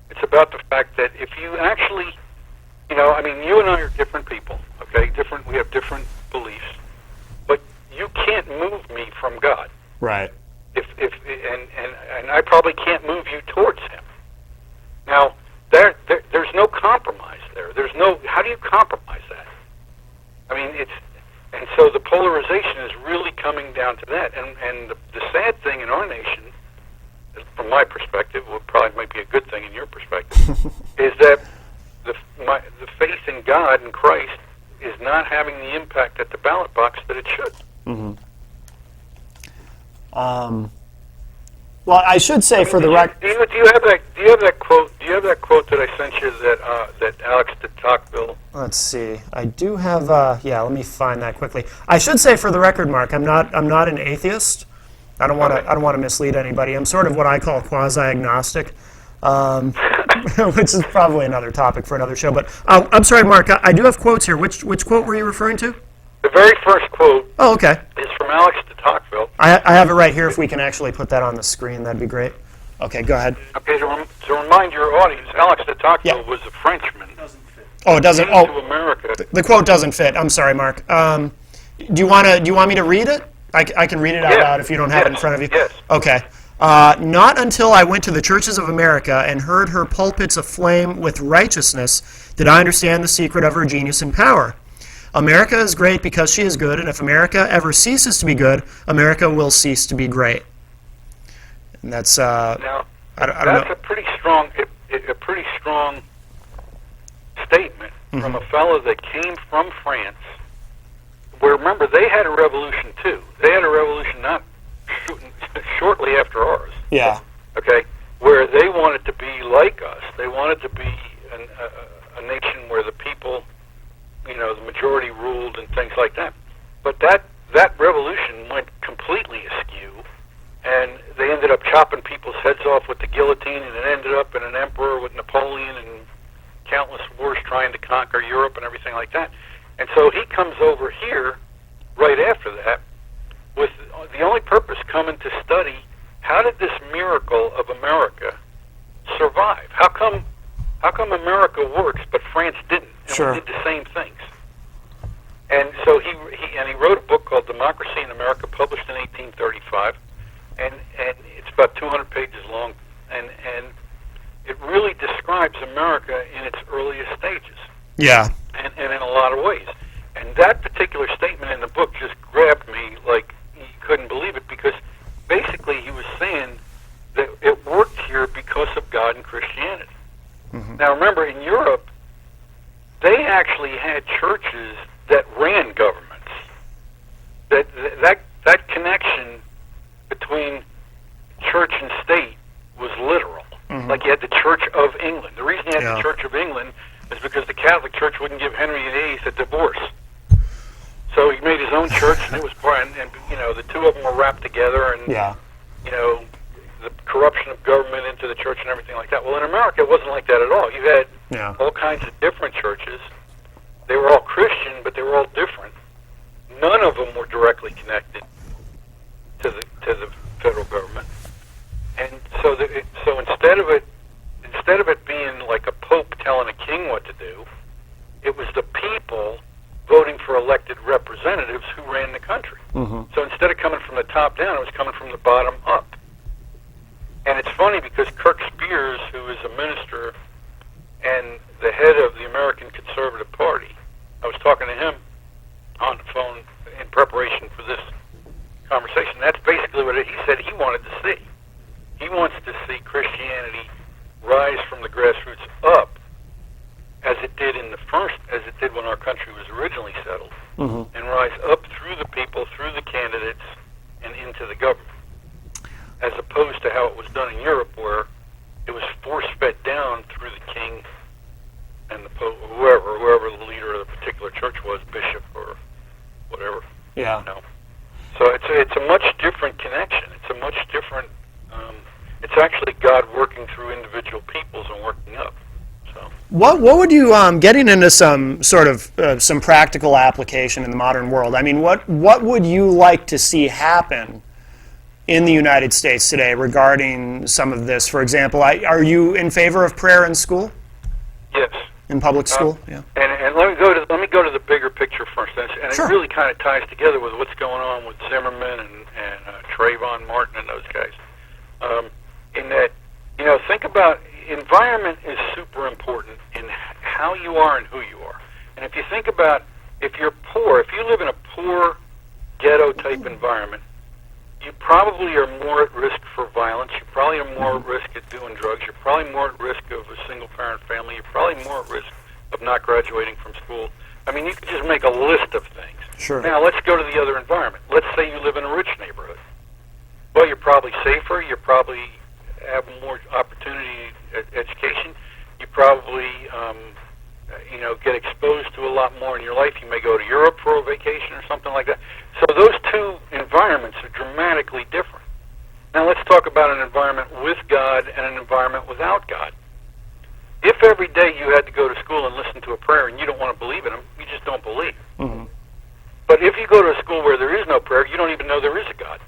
It's about the fact that if you actually, you and I are different people, okay? We have different beliefs, but you can't move me from God. Right. And I probably can't move you towards Him. Now, there's no compromise there. How do you compromise that? I mean, and so the polarization is really coming down to that. And the sad thing in our nation, from my perspective, probably might be a good thing in your perspective, is that the faith in God and Christ is not having the impact at the ballot box that it should. Mm-hmm. Well, I should say for the record. Do you have that quote? Do you have that quote that I sent you that Alex de Tocqueville? Let's see. I do have. Let me find that quickly. I should say for the record, Mark, I'm not an atheist. I don't want to mislead anybody. I'm sort of what I call quasi-agnostic. which is probably another topic for another show. But I'm sorry, Mark, I do have quotes here. Which quote were you referring to? The very first quote Oh, okay. is from Alex de Tocqueville. I have it right here. If we can actually put that on the screen, that'd be great. Okay, go ahead. Okay, to remind your audience, Alex de Tocqueville was a Frenchman. Oh, it doesn't. Came Oh, to America. the quote doesn't fit. I'm sorry, Mark. Do you want me to read it? I can read it out loud if you don't have it in front of you. Yes. Okay. Not until I went to the churches of America and heard her pulpits aflame with righteousness did I understand the secret of her genius and power. America is great because she is good, and if America ever ceases to be good, America will cease to be great. And that's Now, I don't that's know. a pretty strong statement from a fellow that came from France. Where remember they had a revolution too. They had a revolution not shortly after ours. Yeah. Okay, where they wanted to be like us. They wanted to be a nation where the people, the majority ruled and things like that. But that revolution went completely askew, and they ended up chopping people's heads off with the guillotine, and it ended up in an emperor with Napoleon and countless wars trying to conquer Europe and everything like that. And so he comes over here right after that with the only purpose coming to study how did this miracle of America survive? How come America works but France didn't? And Sure. we did the same things. And so he wrote a book called Democracy in America, published in 1835, and it's about 200 pages long, and it really describes America in its earliest stages. Yeah. And in a lot of ways. And that particular statement in the book just grabbed me like you couldn't believe it, because basically he was saying that it worked here because of God and Christianity. Mm-hmm. Now remember, in Europe, they actually had churches that ran governments. That connection between church and state was literal. Mm-hmm. Like you had the Church of England. The reason you had Yeah. the Church of England is because the Catholic Church wouldn't give Henry VIII a divorce. So he made his own church, and it was and the two of them were wrapped together, and Yeah. the corruption of government into the church and everything like that. Well, in America, it wasn't like that at all. You had Yeah. all kinds of different churches. They were all Christian, but they were all different. None of them were directly connected to the federal government. And so instead of it being like a pope telling a king what to do, it was the people voting for elected representatives who ran the country. Mm-hmm. So instead of coming from the top down, it was coming from the bottom up. And it's funny because Kirk Spears, who is a minister and the head of the American Conservative Party, I was talking to him on the phone in preparation for this conversation. That's basically what he said he wanted to see. He wants to see Christianity rise from the grassroots up, as it did when our country was originally settled, Mm-hmm. and rise up through the people, through the candidates, and into the government, as opposed to how it was done in Europe, where it was force-fed down through the king and the pope, or whoever the leader of the particular church was, bishop or whatever. Yeah. So it's a much different connection. It's a much different. It's actually God working through individual peoples and working up. So. What would you getting into some sort of some practical application in the modern world? I mean, what would you like to see happen in the United States today regarding some of this? For example, are you in favor of prayer in school? Yes. In public school? Yeah. And let me go to the bigger picture first, and Sure. it really kind of ties together with what's going on with Zimmerman and Trayvon Martin and those guys. In that, think about environment is super important in how you are and who you are. And if you think about, if you're poor, if you live in a poor ghetto type environment, you probably are more at risk for violence. You probably are more at risk at doing drugs. You're probably more at risk of a single-parent family. You're probably more at risk of not graduating from school. I mean, you could just make a list of things. Sure. Now, let's go to the other environment. Let's say you live in a rich neighborhood. Well, you're probably safer. You probably have more opportunity at education. You probably, get exposed to a lot more in your life. You may go to Europe for a vacation or something like that. So those two environments are dramatically different. Now let's talk about an environment with God and an environment without God. If every day you had to go to school and listen to a prayer and you don't want to believe in them, you just don't believe. Mm-hmm. But if you go to a school where there is no prayer, you don't even know there is a God.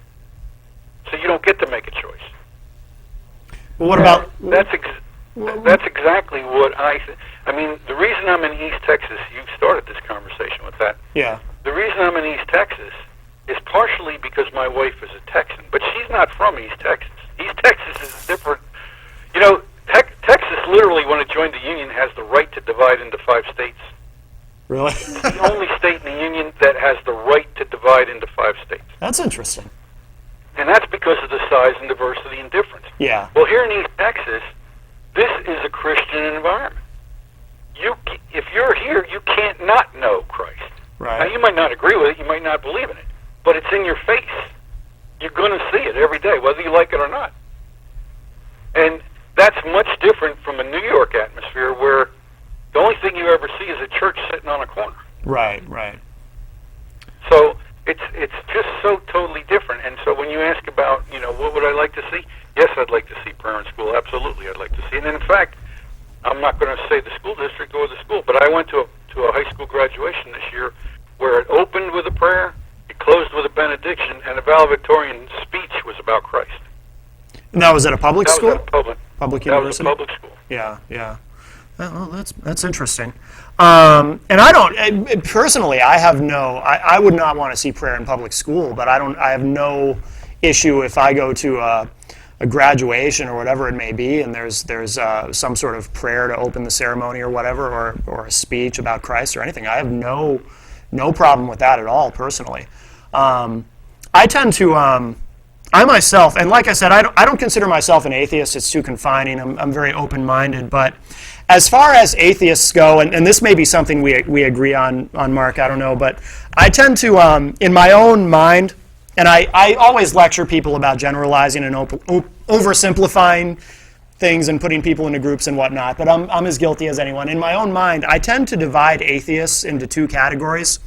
So you don't get to make a choice. Well, what about... That's exactly what I mean, the reason I'm in East Texas, you started this conversation with that. Yeah. The reason I'm in East Texas is partially because my wife is a Texan, but she's not from East Texas. East Texas is different. You know, Texas literally, when it joined the Union, has the right to divide into 5 states. Really? It's the only state in the Union that has the right to divide into 5 states. That's interesting. And that's because of the size and diversity and difference. Yeah. Well, here in East Texas, this is a Christian environment. If you're here, you can't not know Christ. Right. Now, you might not agree with it, you might not believe in it, but it's in your face. You're going to see it every day, whether you like it or not. And that's much different from a New York atmosphere where the only thing you ever see is a church sitting on a corner. Right, right. So it's just so totally different. And so when you ask about, what would I like to see? Yes, I'd like to see prayer in school. Absolutely, I'd like to see it. And in fact, I'm not going to say the school district or the school, but I went to a high school graduation this year where it opened with a prayer, it closed with a benediction, and the valedictorian speech was about Christ. And that was at a public school? That was at a public university? That was a public school. Yeah, yeah. Well, that's interesting. And I don't personally. I would not want to see prayer in public school, but I have no issue if I go to a graduation or whatever it may be, and there's some sort of prayer to open the ceremony or whatever, or a speech about Christ or anything. I have no problem with that at all personally. I tend to. I myself, and like I said, I don't consider myself an atheist. It's too confining. I'm very open-minded. But as far as atheists go, and this may be something we agree on, Mark, I don't know, but I tend to, in my own mind, and I always lecture people about generalizing and oversimplifying things and putting people into groups and whatnot, but I'm as guilty as anyone. In my own mind, I tend to divide atheists into 2 categories.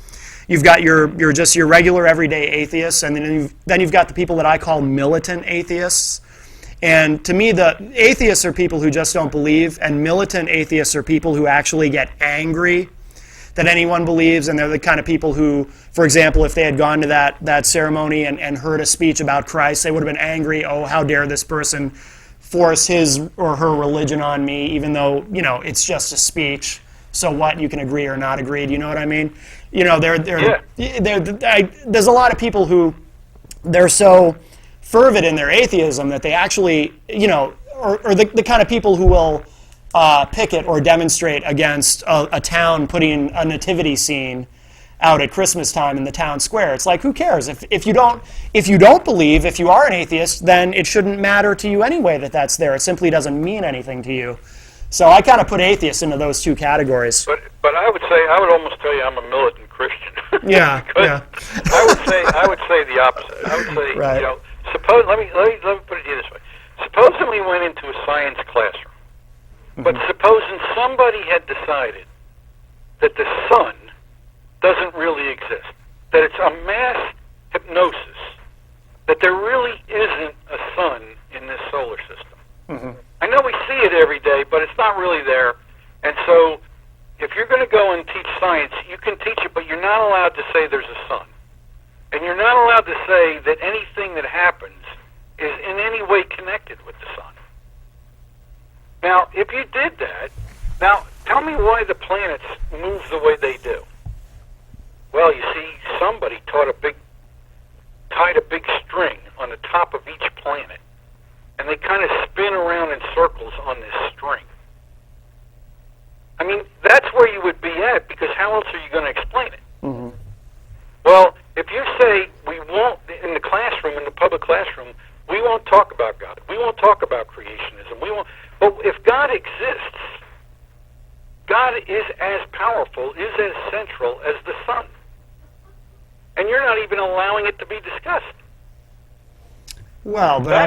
You've got your regular everyday atheists, and then you've got the people that I call militant atheists. And to me, the atheists are people who just don't believe, and militant atheists are people who actually get angry that anyone believes, and they're the kind of people who, for example, if they had gone to that ceremony and heard a speech about Christ, they would have been angry. Oh, how dare this person force his or her religion on me, even though it's just a speech. So what? You can agree or not agree. Do you know what I mean? There's a lot of people who they're so fervid in their atheism that they actually, or the kind of people who will picket or demonstrate against a town putting a nativity scene out at Christmas time in the town square. It's like, who cares? If you don't believe, if you are an atheist, then it shouldn't matter to you anyway that that's there. It simply doesn't mean anything to you. So I kind of put atheists into those 2 categories. But I would almost tell you I'm a militant Christian. Yeah, yeah. I would say the opposite. I would say, right. Suppose let me put it this way. Supposing we went into a science classroom, but supposing somebody had decided that the sun doesn't really exist, that it's a mass hypnosis, that there really isn't a sun in this solar system. Mm-hmm. I know we see it every day, but it's not really there. And so if you're going to go and teach science, you can teach it, but you're not allowed to say there's a sun. And you're not allowed to say that anything that happens is in any way connected with the sun. Now, if you did that, now tell me why the planets move the way they do. Well, you see, somebody tied a big string on the top of each planet, and they kind of spin around in circles on this string. I mean, that's where you would be at, because how else are you going to explain it? Mm-hmm. Well, if you say we won't, in the classroom, in the public classroom, we won't talk about God. We won't talk about creationism. But if God exists, God is as powerful, is as central as the sun. And you're not even allowing it to be discussed. Well, but I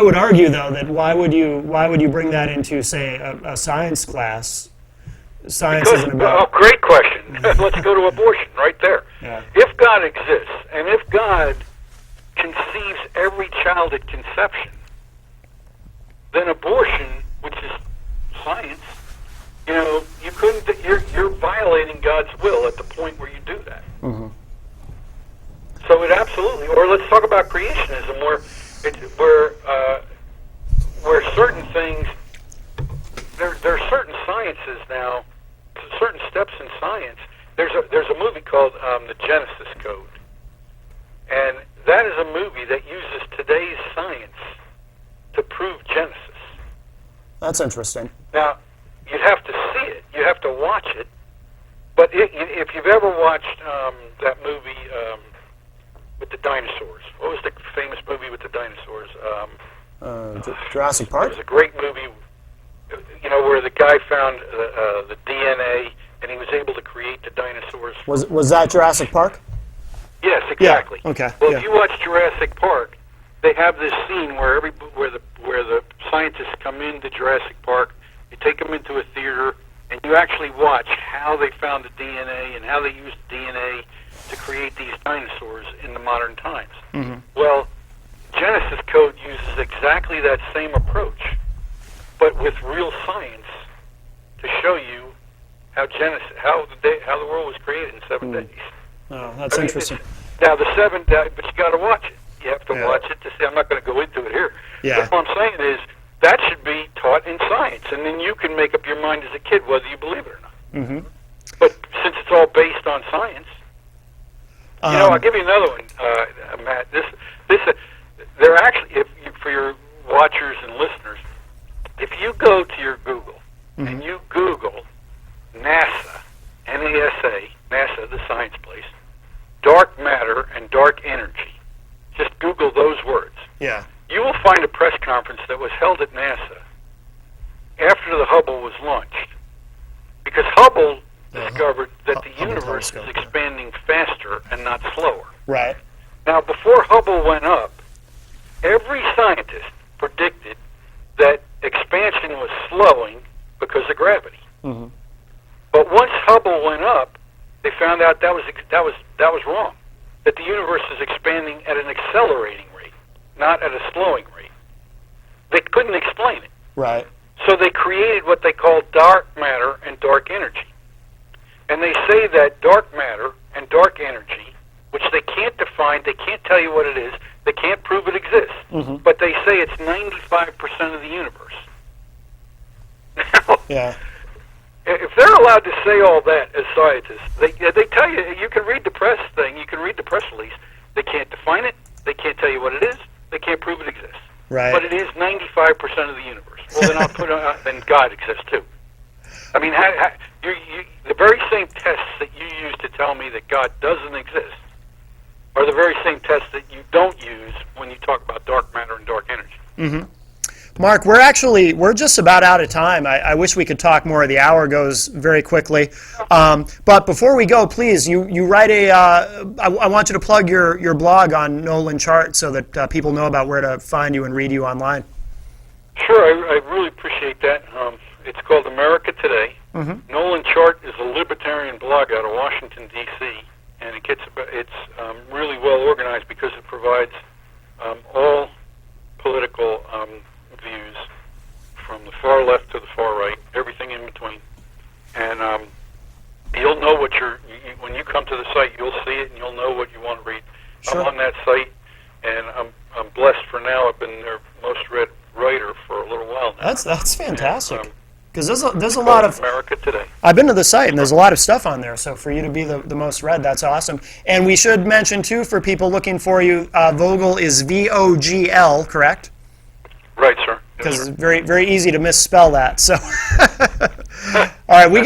would argue, though, that why would you bring that into, say, a science class? Science isn't about... Oh, great question. Let's go to abortion right there. Yeah. If God exists, and if God conceives every child at conception, then abortion which is science, you know, you couldn't. You're violating God's will at the point where you do that. Mm-hmm. So it absolutely. Or let's talk about creationism, where certain things. There are certain sciences now, certain steps in science. There's a movie called The Genesis Code, and that is a movie that uses today's science to prove Genesis. That's interesting. Now, you'd have to see it. You have to watch it. But if you've ever watched that movie with the dinosaurs, what was the famous movie with the dinosaurs? Jurassic Park? It was a great movie, you know, where the guy found the DNA and he was able to create the dinosaurs. Was that Jurassic Park? Yes, exactly. Yeah. Okay. Well, yeah. if you watch Jurassic Park, they have this scene where the scientists come into Jurassic Park. You take them into a theater, and you actually watch how they found the DNA and how they used DNA to create these dinosaurs in the modern times. Mm-hmm. Well, Genesis Code uses exactly that same approach, but with real science to show you how the world was created in 7 days. Oh, that's interesting. Now but you got to watch it. You have to watch it to see. I'm not going to go into it here. Yeah. But what I'm saying is that should be taught in science, and then you can make up your mind as a kid whether you believe it or not. Mm-hmm. But since it's all based on science, you know, I'll give you another one, Matt. They're actually, for your watchers and listeners, if you go to your Google and you Google NASA, NASA, NASA, the science place, dark matter and dark energy, just Google those words. Yeah. You will find a press conference that was held at NASA after the Hubble was launched, because Hubble discovered that the universe is expanding faster and not slower. Right. Now, before Hubble went up, every scientist predicted that expansion was slowing because of gravity. Mm-hmm. But once Hubble went up, they found out that was wrong. That the universe is expanding at an accelerating rate, not at a slowing rate. They couldn't explain it. Right. So they created what they call dark matter and dark energy. And they say that dark matter and dark energy, which they can't define, they can't tell you what it is, they can't prove it exists, but they say it's 95% of the universe. Now, yeah. If they're allowed to say all that as scientists, they tell you, you can read the press thing, you can read the press release, they can't define it, they can't tell you what it is, they can't prove it exists. Right. But it is 95% of the universe. Well, then I'll put then God exists too. I mean, the very same tests that you use to tell me that God doesn't exist are the very same tests that you don't use when you talk about dark matter and dark energy. Mm-hmm. Mark, we're just about out of time. I wish we could talk more. The hour goes very quickly. But before we go, please, you write I want you to plug your blog on Nolan Chart so that people know about where to find you and read you online. Sure, I really appreciate that. It's called America Today. Mm-hmm. Nolan Chart is a libertarian blog out of Washington, D.C., and it's really well organized because it provides all political views from the far left to the far right, everything in between. And you'll know when you come to the site, you'll see it and you'll know what you want to read. Sure. I'm on that site, and I'm blessed for now. I've been their most read writer for a little while now. That's fantastic. Because there's a lot of America Today. I've been to the site and there's a lot of stuff on there. So for you to be the most read, that's awesome. And we should mention too, for people looking for you, Vogel is VOGL, correct? Right, sir. Because Yes, it's very very easy to misspell that. So all right, we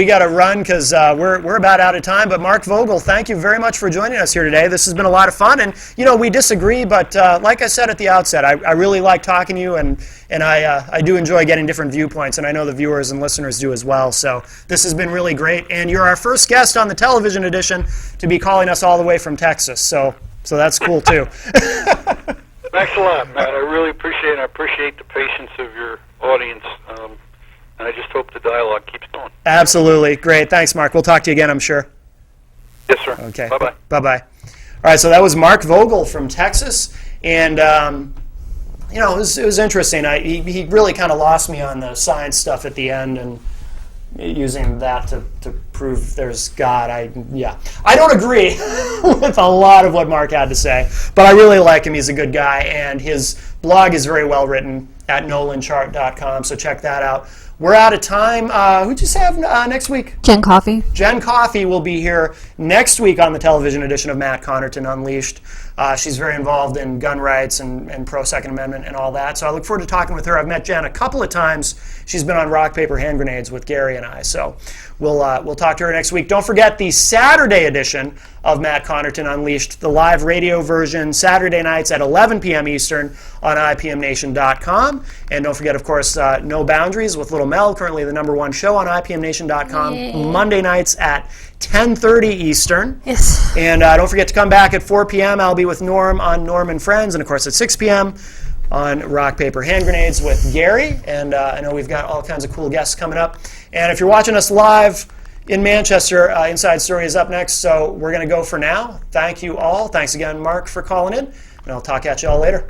gotta run because we're about out of time. But Mark Vogel, thank you very much for joining us here today. This has been a lot of fun, and we disagree, but like I said at the outset, I really like talking to you, and I do enjoy getting different viewpoints, and I know the viewers and listeners do as well. So this has been really great, and you're our first guest on the television edition to be calling us all the way from Texas. So that's cool too. Thanks a lot, Matt. I really appreciate it. I appreciate the patience of your audience. And I just hope the dialogue keeps going. Absolutely. Great. Thanks, Mark. We'll talk to you again, I'm sure. Yes, sir. Okay. Bye-bye. Bye-bye. All right, so that was Mark Vogel from Texas. And you know, it was interesting. He really kind of lost me on the science stuff at the end, and using that to prove there's God. I don't agree with a lot of what Mark had to say, but I really like him. He's a good guy, and his blog is very well written at nolanchart.com, so check that out. We're out of time. Who'd you say have next week? Jen Coffey. Jen Coffey will be here next week on the television edition of Matt Connarton Unleashed. She's very involved in gun rights and pro-Second Amendment and all that, so I look forward to talking with her. I've met Jen a couple of times. She's been on Rock, Paper, Hand Grenades with Gary and I, so we'll talk to her next week. Don't forget the Saturday edition of Matt Connarton Unleashed, the live radio version, Saturday nights at 11 p.m. Eastern on IPMNation.com. And don't forget, of course, No Boundaries with Little Mel, currently the #1 show on IPMNation.com, Yay. Monday nights at 10:30 Eastern. Yes. And don't forget to come back at 4 p.m. I'll be with Norm on Norm and Friends, and of course at 6 p.m. on Rock, Paper, Hand Grenades with Gary. And I know we've got all kinds of cool guests coming up. And if you're watching us live in Manchester, Inside Story is up next, so we're going to go for now. Thank you all. Thanks again, Mark, for calling in, and I'll talk at you all later.